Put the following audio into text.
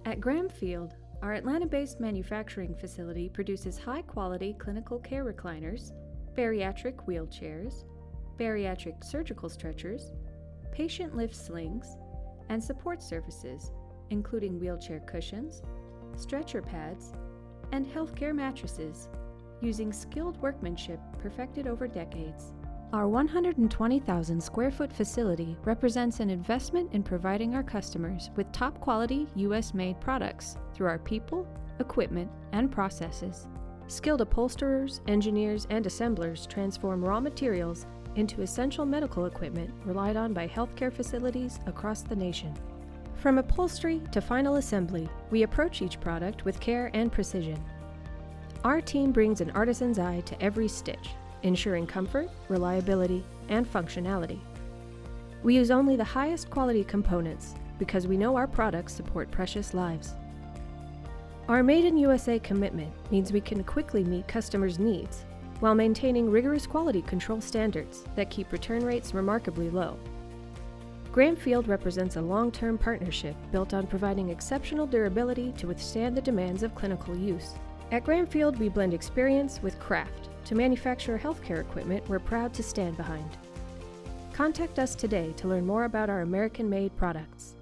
At Gramfield, our Atlanta-based manufacturing facility produces high-quality clinical care recliners, bariatric wheelchairs, bariatric surgical stretchers, patient lift slings, and support surfaces, including wheelchair cushions, stretcher pads, and healthcare mattresses, using skilled workmanship perfected over decades. Our 120,000 square foot facility represents an investment in providing our customers with top quality US-made products through our people, equipment, and processes. Skilled upholsterers, engineers, and assemblers transform raw materials into essential medical equipment relied on by healthcare facilities across the nation. From upholstery to final assembly, we approach each product with care and precision. Our team brings an artisan's eye to every stitch, ensuring comfort, reliability, and functionality. We use only the highest quality components because we know our products support precious lives. Our Made in USA commitment means we can quickly meet customers' needs while maintaining rigorous quality control standards that keep return rates remarkably low. Gramfield represents a long-term partnership built on providing exceptional durability to withstand the demands of clinical use. At Gramfield, we blend experience with craft to manufacture healthcare equipment we're proud to stand behind. Contact us today to learn more about our American-made products.